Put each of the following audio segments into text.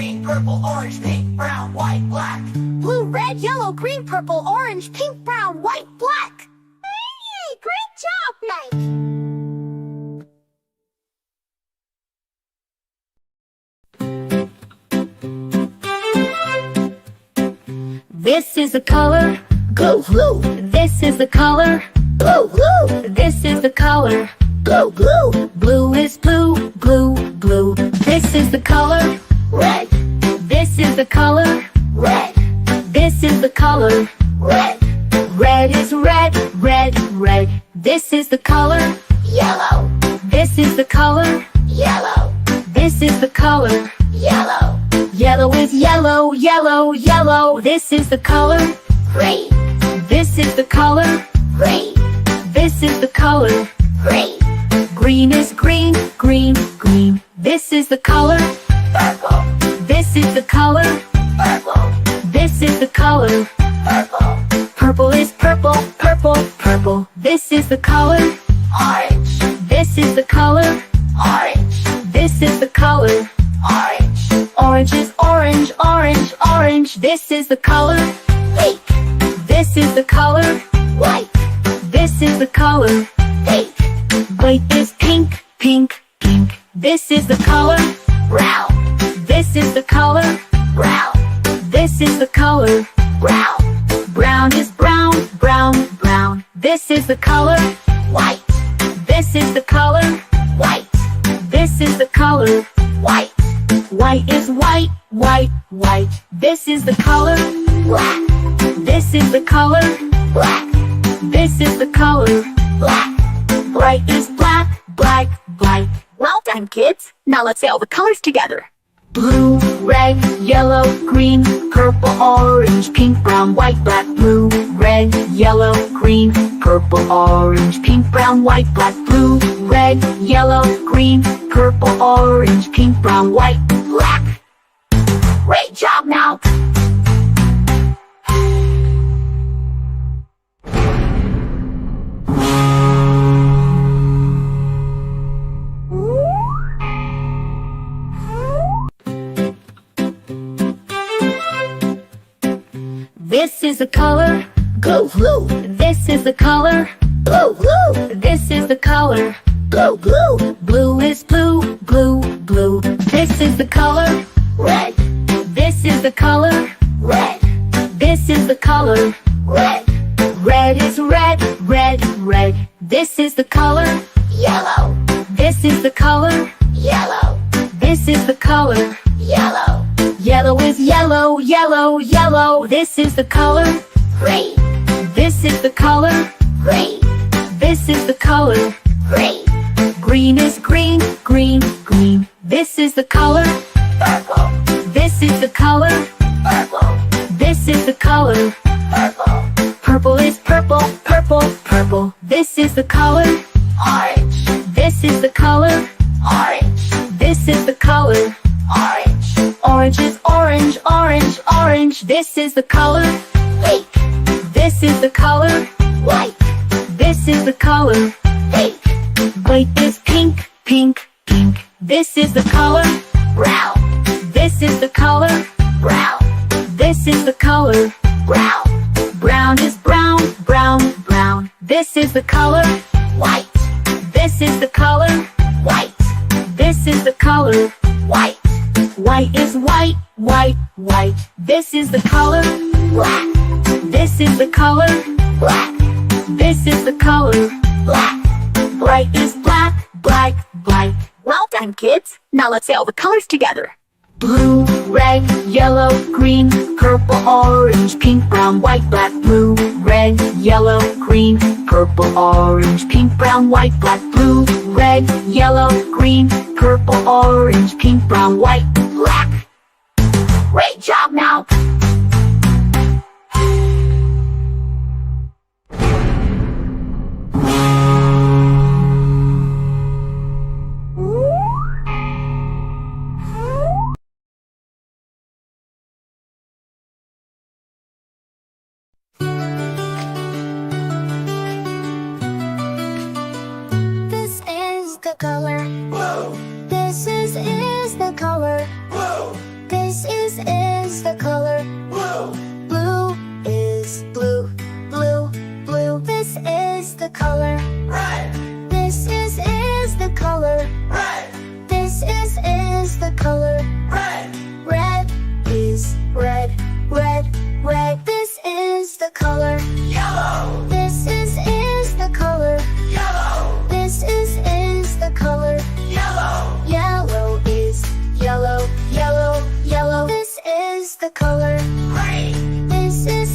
green, purple, orange, pink, brown, white, black. Blue, red, yellow, green, purple, orange, pink, brown, white, black. Hey, great job, Mike! This is the color Blue, blue, This is the color blue, blue, This is the color blue, blue. Blue is blue, blue, blue. This is the color Red, This is the color red, This is the color red. Red is red, red, red. This is the color Yellow, This is the color yellow, This is the color yellow. Yellow is yellow, yellow, yellow. This is the color Green, This is the color green, This is the color green. Green is green, green, green. This is the color Purple, This is the color purple, This is the color purple. Purple is purple, purple, purple. This is the color Orange, This is the color orange, This is the color orange. Orange is orange, orange, orange. This is the color Pink, This is the color white, This is the color pink. White is pink, pink, pink. This is the color Brown, This is the color brown, This is the color brown. Brown is brown, brown, brown. This is the color White, This is the color white, This is the color white. White is white, white, white. This is the color Black, This is the color black, This is the color black. Bright is black, black, black. Well done, kids. Now let's say all the colors together. Blue, red, yellow, green, purple, orange, pink, brown, white, black. Blue, red, yellow, green, purple, orange, pink, brown, white, black. Blue, red, yellow, green, purple, orange, pink, brown, white, black. Great job now. This is the color Blue, blue, This is the color blue, blue, This is the color blue, blue. Blue is blue, blue, blue. This is the color Red, This is the color red, This is the color red. Red is red, red, red. This is the color Yellow, This is the color yellow, This is the color yellow. Yellow is yellow, yellow, yellow. This is the color Green, This is the color green, This is the color green. Green is green, green, green. This is the color Purple, This is the color purple, This is the color purple. Purple is purple, purple, purple. This is the color Orange, This is the color orange, This is the color orange. Orange is orange, orange, orange. This is the color Pink, This is the color white, This is the color pink. White is pink, pink, pink. This is the color Brown, This is the color brown, This is the color brown. Brown is brown, brown, brown. This is the color White, This is the color white, This is the color white. White is white, white, white. This is the color Black, This is the color black, This is the color black. Bright is black, black, black. Well done, kids. Now let's say all the colors together. Blue, red, yellow, green, purple, orange, pink, brown, white, black. Blue, red, yellow, green, purple, orange, pink, brown, white, black. Blue, red, yellow, green, purple, orange, pink, brown, white, black. Great job now. This is the color. Blue, This is the color. blue, This is the color blue, blue. Is blue, blue, blue. This is the color red, this is the color red, this is the color red, red. Is red, red, red. This is the color yellow, this is the color yellow, this is the color yellow, yellow. Is yellow, yellow, yellow. This is the color green, this is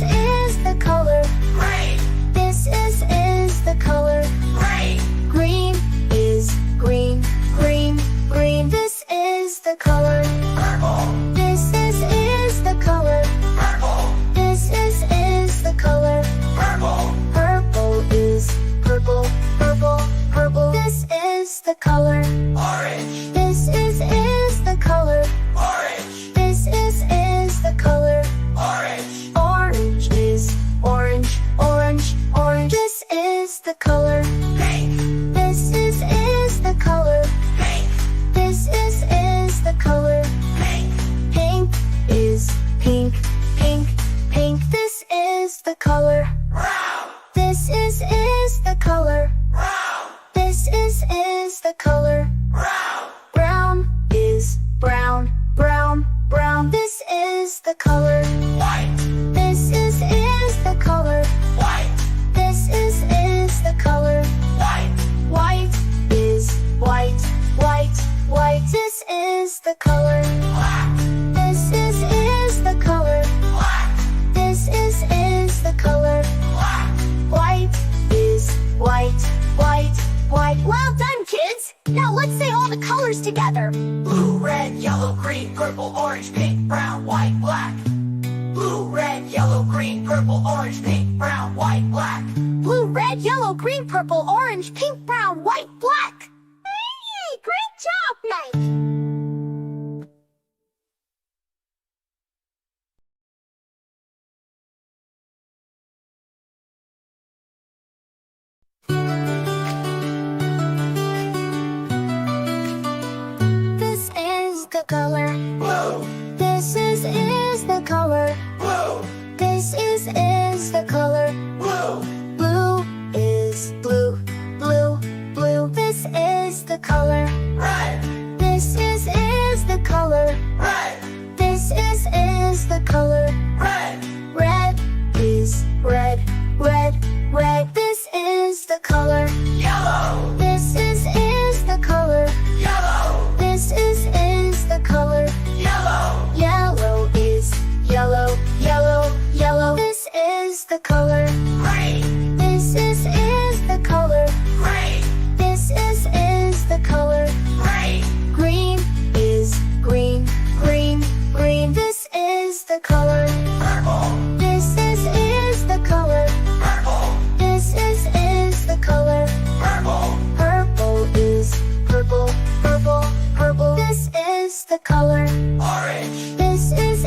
the color green, this is the color green, green. Is green, green, green. This is the color purple, this is the color purple, this is the color purple, purple. Is purple, purple, purple. This is the color orange, this is the color orange, this is the color orange, orange. Is orange, orange, orange. This is the color pink, this is the color pink, this is the color pink, pink. Is pink, pink, pink. This is the color brown, this is the color brown, this is the color brown, brown. Is brown, brown, brown. This is the color white, this is the color white, this is the color white, white. Is white, white, white. This is the color black, this is the color black, this is the color black, white. Is white, white, white. Well done, kids. Now let's say all the colors together. blue, red, yellow, green, purple, orange, pink, brown, white, black. Blue, red, yellow, green, purple, orange, pink, brown, white, black. Blue, red, yellow, green, purple, orange, pink, brown, white, black. Hey, great job, Mike. This is the color. Blue, This is the color. blue, This is the color. blue, Blue is blue, blue, blue. This is the color. red, This is the color. red, This is the color. red, Red is red, red, red. This is the color. yellow, This is the color. yellow, This is the color. yellow, Yellow is yellow, yellow, yellow. This is the color. green, This is the color. green, This is the color. green, Green is green, green, green. This is the color. purple, This is the color. purple, This is the color. purple, Purple is purple, purple, purple. This is the color. orange, This is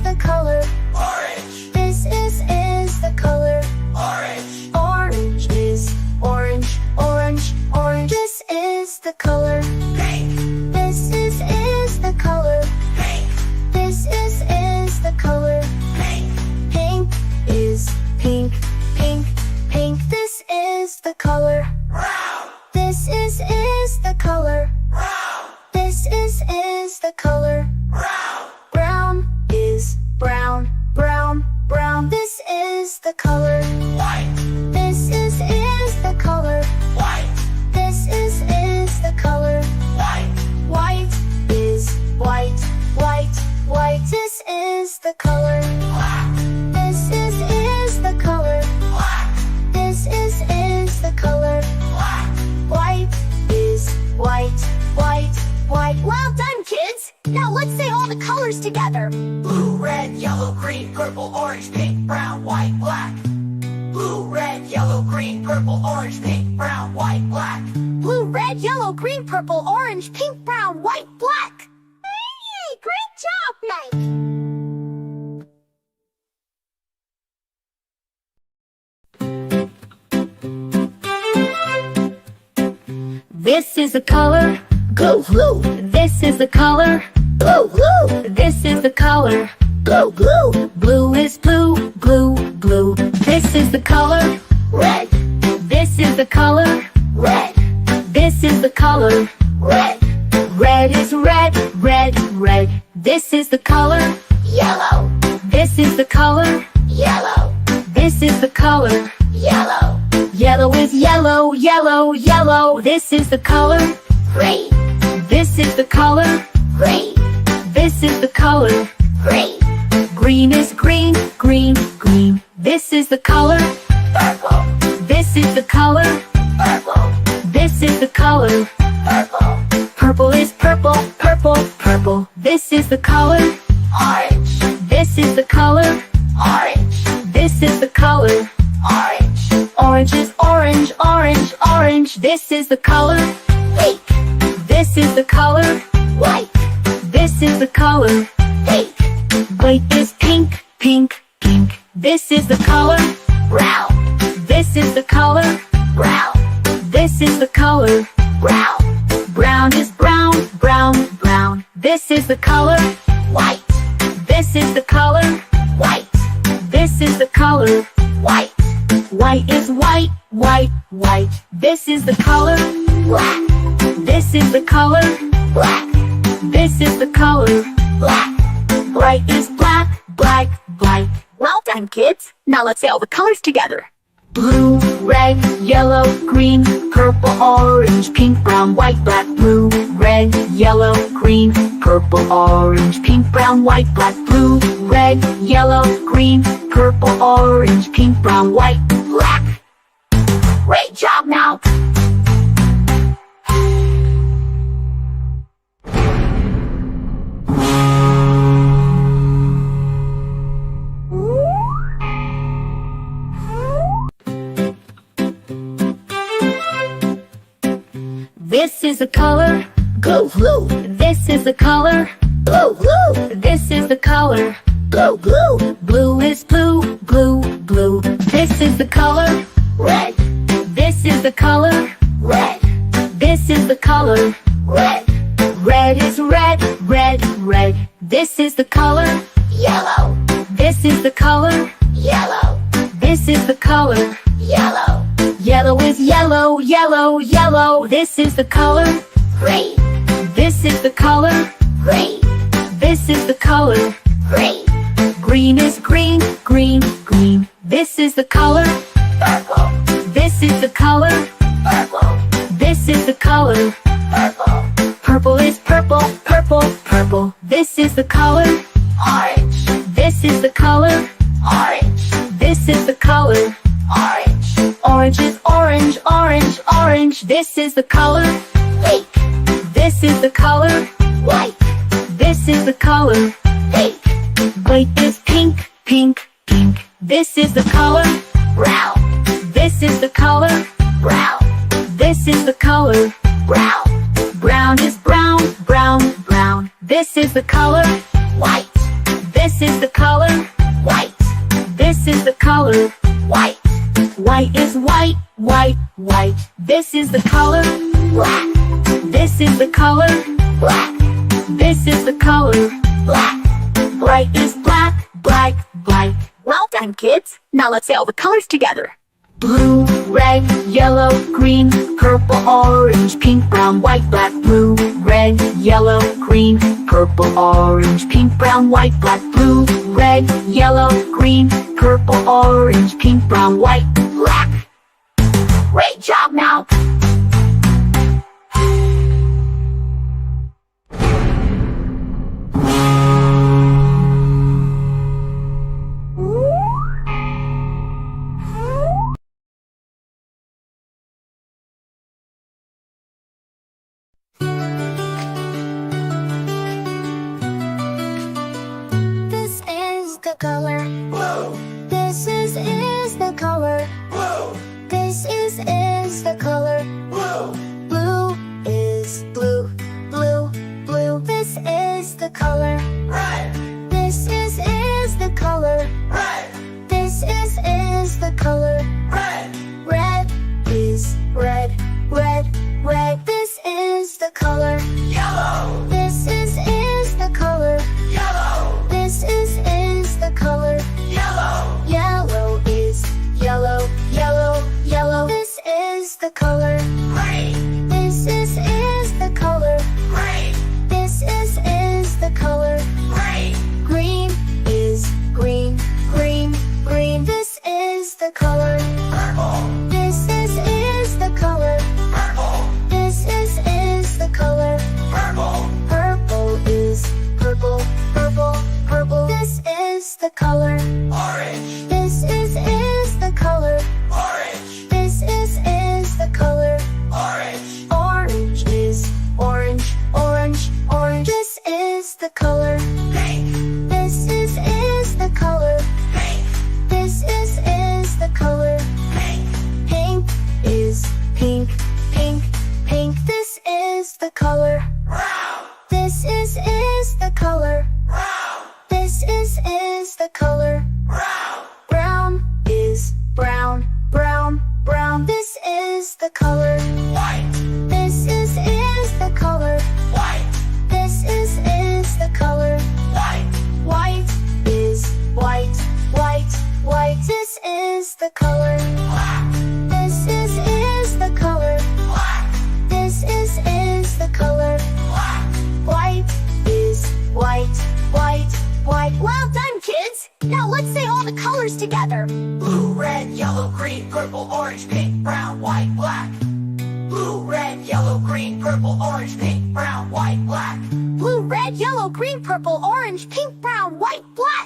the color. orange, This is the color. orange, Orange is orange, orange, orange. This is the color. pink, This is the color. pink, This is the color. pink, Pink is pink, pink, pink. This is the color. brown, This is the color. brown, This is the color. brown, Brown is brown, brown, brown. This is the color. white, This is the color. white, This is the color. white, White is white, white, white. This is the color. black, This is the color. black, This is the color. black. White is white, white, white. Well done, kids. Now let's say all the colors together. Blue, red, yellow, green, purple, orange, pink, brown, white, black. Blue, red, yellow, green, purple, orange, pink, brown, white, black. Blue, red, yellow, green, purple, orange, pink, brown, white, black. Hey, great job, Mike. This is the color, Go blue. this is the color, Blue, blue. This is the color. Blue, blue. Blue is blue, blue, blue. This is the color. Red. This is the color. Red. This is the color. Red. Red is red, red, red. This is the color. Yellow. This is the color. Yellow. This is the color. Yellow. Yellow is yellow, yellow, yellow. This is the color. Green. This is the color. Green. This is the color. Green. Green is green, green, green. This is the color. Purple. This is the color. Purple. This is the color. Purple. Purple is purple, purple, purple. This is the color. Orange. This is the color. Orange. This is the color. Orange. Orange is orange, orange, orange. This is the color. Pink. This is the color. White. This is the color. Pink. White is pink, pink, pink. This is the color. Brown. This is the color. Brown. This is the color. Brown. Brown is brown, brown, brown. This is the color. White. This is the color. White. This is the color. White. White is white, white, white. This is the color. Black. This is the color. Black. This is the color. Black. Bright is black, black, black. Well done, kids. Now let's say all the colors together. Blue, red, yellow, green, purple, orange, pink, brown, white, black. Blue, red, yellow, green, purple, orange, pink, brown, white, black. Blue, red, yellow, green, purple, orange, pink, brown, white, black. Great job now. This is the color. Blue, blue. This is the color. Blue, blue. This is the color. Blue, blue. Blue is blue, blue, blue. This is the color. Red. This is the color. Red. This is the color. Red. Red is red, red, red. This is the color. Yellow. This is the color. Yellow. This is the color. Yellow. Yellow is yellow, yellow, yellow. This is the color. Green. This is the color. Green. This is the color. Green. Green is green, green, green. This is the color. Purple. This is the color. Purple. This is the color. Purple. Purple is purple, purple, purple. This is the color. Orange. This is the color. Orange. This is the color. Orange. Orange is orange, orange, orange. This is the color. Pink. This is the color. White. This is the color. Pink. White is pink, pink, pink. This is the color. Brown. This is the color. Brown. This is the color. Brown. Brown is brown, brown, brown. This is the color. White. This is the color. White. This is the color. White. White is white, white, white. This is the color. Black. This is the color. Black. This is the color. Black. Bright is black, black, black. Well done, kids. Now let's say all the colors together. Blue, red, yellow, green, purple, orange, pink, brown, white, black. Blue, red, yellow, green, purple, orange, pink, brown, white, black. Blue, red, yellow, green, purple, orange, pink, brown, white, black. Great job now. The color blue, this is the color blue, this is the color blue, blue is blue blue blue this is the color red, this is the color red, this is the color red, red is red red red this is the color yellow, this is the the color. Orange. This is the color. Orange. This is the color. Orange. Orange is orange, orange, orange. This is the color. Pink. This is the color. Pink. This is the color. Pink. Pink is pink, pink, pink. This is the color. Brown. This is the color. Brown. This is the color. Brown. Brown is brown, brown, brown. This is the color. White. This is the color. White. This is the color. White. White is white, white, white. This is the color. Black. This is the color. Black. This is the color. Black. White is white, white, white. Well done, kids! Now let's say all the colors together. Blue, red, yellow, green, purple, orange, pink, brown, white, black. Blue, red, yellow, green, purple, orange, pink, brown, white, black. Blue, red, yellow, green, purple, orange, pink, brown, white, black.